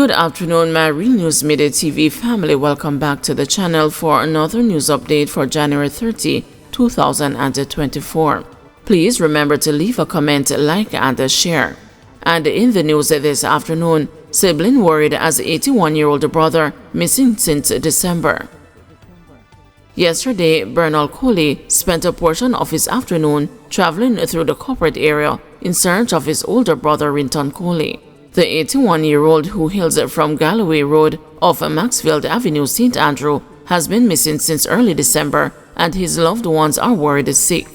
Good afternoon, my Real News Midday TV family. Welcome back to the channel for another news update for January 30, 2024. Please remember to leave a comment, like, and share. And in the news this afternoon, sibling worried as 81-year-old brother missing since December. Yesterday, Bernal Coley spent a portion of his afternoon traveling through the corporate area in search of his older brother Rinton Coley. The 81-year-old, who hails from Galloway Road off Maxfield Avenue, St. Andrew, has been missing since early December, and his loved ones are worried sick.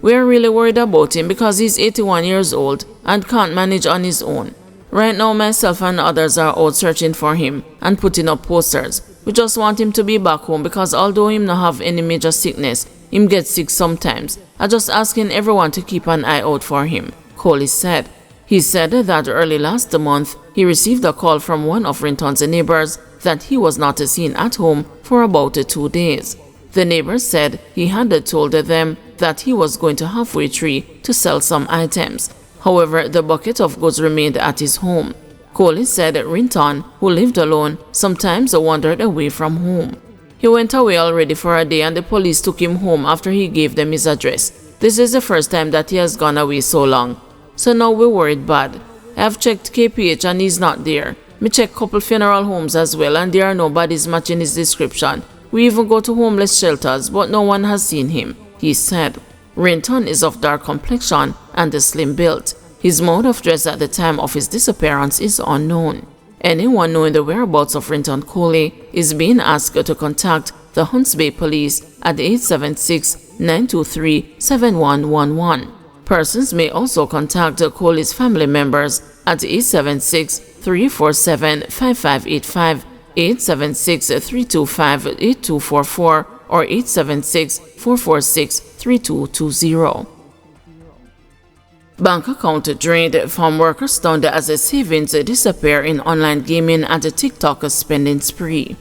We are really worried about him because he's 81 years old and can't manage on his own. Right now, myself and others are out searching for him and putting up posters. We just want him to be back home because although him not have any major sickness, him gets sick sometimes. I just asking everyone to keep an eye out for him, Coley said. He said that early last month, he received a call from one of Rinton's neighbors that he was not seen at home for about 2 days. The neighbor said he had told them that he was going to Halfway Tree to sell some items. However, the bucket of goods remained at his home. Coley said Rinton, who lived alone, sometimes wandered away from home. He went away already for a day and the police took him home after he gave them his address. This is the first time that he has gone away so long. So now we're worried bad. I have checked KPH and he's not there. Me check couple funeral homes as well and there are no bodies matching his description. We even go to homeless shelters but no one has seen him, he said. Rinton is of dark complexion and slim built. His mode of dress at the time of his disappearance is unknown. Anyone knowing the whereabouts of Rinton Coley is being asked to contact the Hunts Bay Police at 876-923-7111. Persons may also contact Coley's family members at 876-347-5585, 876-325-8244, or 876-446-3220. Bank account drained, farm workers stunned as savings disappear in online gaming and a TikTok spending spree.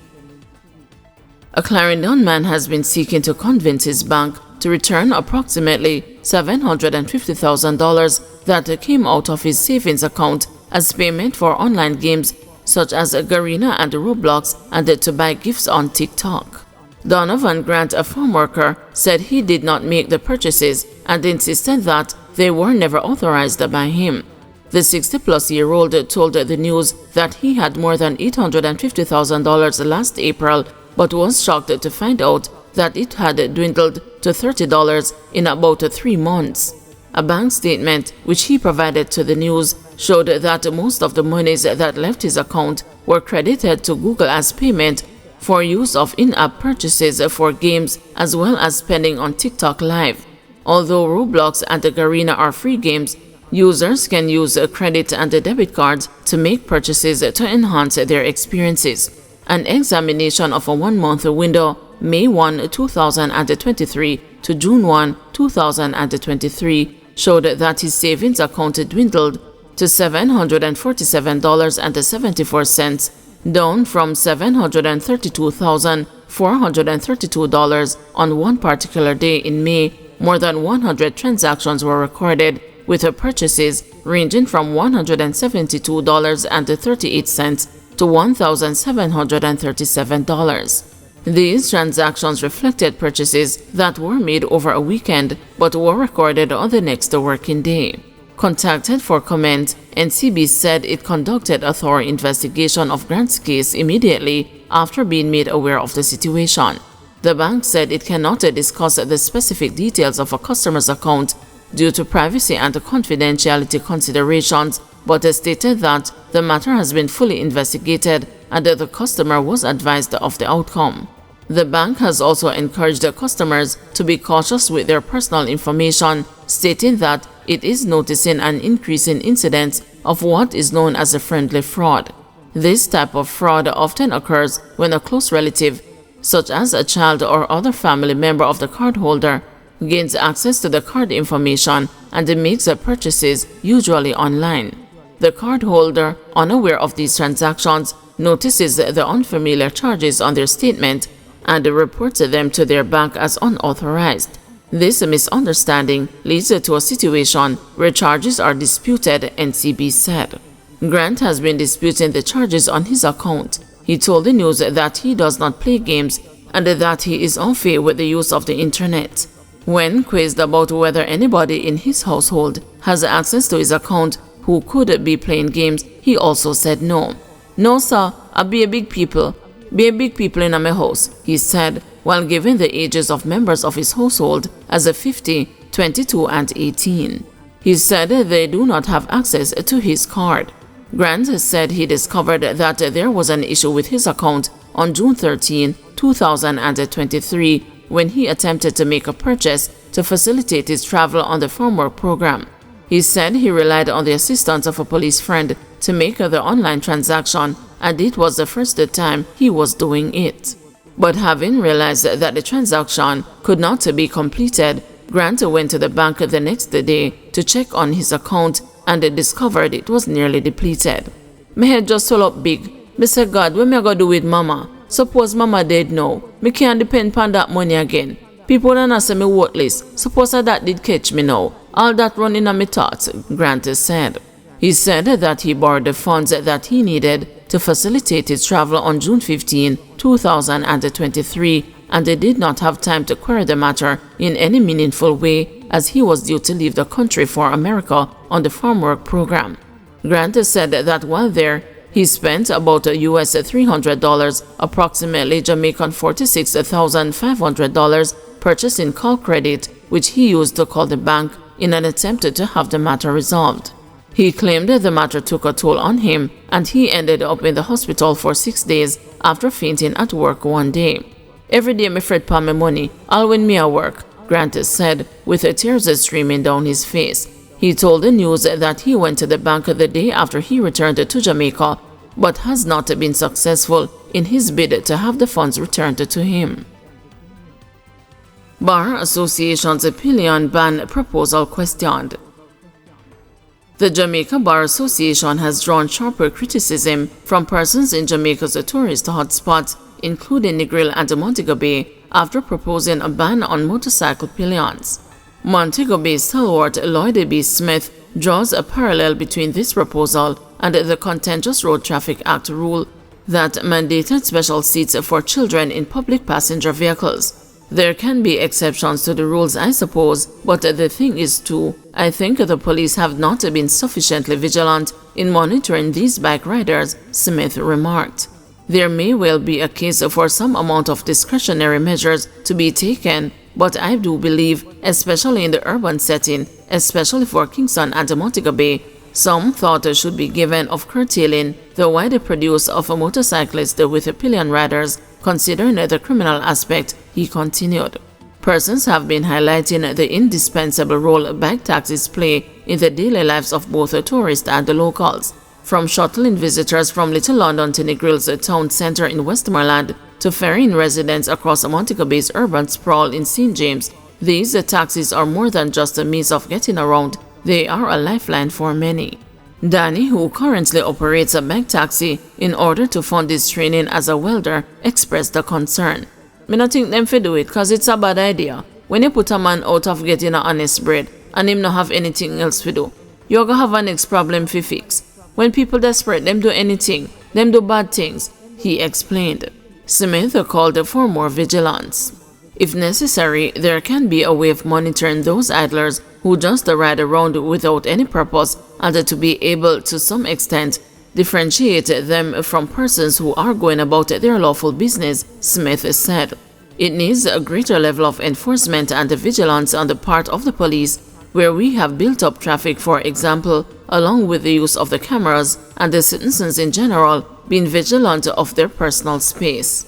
A Clarendon man has been seeking to convince his bank to return approximately $750,000 that came out of his savings account as payment for online games such as Garena and Roblox and to buy gifts on TikTok. Donovan Grant, a farm worker, said he did not make the purchases and insisted that they were never authorized by him. The 60-plus-year-old told the news that he had more than $850,000 last April, but was shocked to find out that it had dwindled to $30 in about 3 months. A bank statement which he provided to the news showed that most of the monies that left his account were credited to Google as payment for use of in-app purchases for games as well as spending on TikTok Live. Although Roblox and Garena are free games, users can use credit and debit cards to make purchases to enhance their experiences. An examination of a 1-month window, May 1, 2023 to June 1, 2023, showed that his savings account dwindled to $747.74, down from $732,432 on one particular day in May. More than 100 transactions were recorded, with purchases ranging from $172.38 to $1,737. These transactions reflected purchases that were made over a weekend but were recorded on the next working day. Contacted for comment, NCB said it conducted a thorough investigation of Grant's case immediately after being made aware of the situation. The bank said it cannot discuss the specific details of a customer's account due to privacy and confidentiality considerations, but stated that the matter has been fully investigated and that the customer was advised of the outcome. The bank has also encouraged the customers to be cautious with their personal information, stating that it is noticing an increase in incidents of what is known as a friendly fraud. This type of fraud often occurs when a close relative, such as a child or other family member of the cardholder, gains access to the card information and makes the purchases, usually online. The cardholder, unaware of these transactions, notices the unfamiliar charges on their statement and reports them to their bank as unauthorized. This misunderstanding leads to a situation where charges are disputed, NCB said. Grant has been disputing the charges on his account. He told the news that he does not play games and that he is au fait with the use of the internet. When quizzed about whether anybody in his household has access to his account who could be playing games, he also said no. "No, sir, I be a big people in my house," he said, while giving the ages of members of his household as 50, 22, and 18. He said they do not have access to his card. Grant said he discovered that there was an issue with his account on June 13, 2023, when he attempted to make a purchase to facilitate his travel on the farm work program. He said he relied on the assistance of a police friend to make the online transaction, and it was the first time he was doing it. But having realized that the transaction could not be completed, Grant went to the bank the next day to check on his account and discovered it was nearly depleted. "My head just swell up big. Me say, God, what me I go do with mama? Suppose mama dead now. Me can't depend on that money again. People don't say me worthless. Suppose that did catch me now. All that running on my thoughts," Grant said. He said that he borrowed the funds that he needed to facilitate his travel on June 15, 2023, and they did not have time to query the matter in any meaningful way as he was due to leave the country for America on the farm work program. Grant said that while there, he spent about US $300, approximately Jamaican $46,500, purchasing call credit, which he used to call the bank in an attempt to have the matter resolved. He claimed the matter took a toll on him, and he ended up in the hospital for 6 days after fainting at work one day. "Every day me fret pa my money, all when me at work," Grant said, with tears streaming down his face. He told the news that he went to the bank the day after he returned to Jamaica, but has not been successful in his bid to have the funds returned to him. Bar Association's pillion ban proposal questioned. The Jamaica Bar Association has drawn sharper criticism from persons in Jamaica's tourist hotspots, including Negril and Montego Bay, after proposing a ban on motorcycle pillions. Montego Bay stalwart Lloyd B. Smith draws a parallel between this proposal and the Contentious Road Traffic Act rule that mandated special seats for children in public passenger vehicles. "There can be exceptions to the rules, I suppose, but the thing is too, I think the police have not been sufficiently vigilant in monitoring these bike riders," Smith remarked. "There may well be a case for some amount of discretionary measures to be taken, but I do believe, especially in the urban setting, especially for Kingston and Montego Bay, some thought should be given of curtailing the wide produce of motorcyclists with pillion riders, considering the criminal aspect," he continued. Persons have been highlighting the indispensable role bike taxis play in the daily lives of both tourists and locals. From shuttling visitors from Little London to Negril's town centre in Westmoreland to ferrying residents across Montego Bay's urban sprawl in St. James, these taxis are more than just a means of getting around, they are a lifeline for many. Danny, who currently operates a bike taxi in order to fund his training as a welder, expressed the concern. "Me not think them fi do it cause it's a bad idea. When you put a man out of getting a honest bread and him not have anything else to do, you're gonna have a next problem fi fix. When people desperate, them do anything, them do bad things," he explained. Smith called for more vigilance. If necessary, there can be a way of monitoring those idlers who just ride around without any purpose and to be able, to some extent, differentiate them from persons who are going about their lawful business, Smith said. "It needs a greater level of enforcement and vigilance on the part of the police, where we have built up traffic, for example, along with the use of the cameras, and the citizens in general being vigilant of their personal space."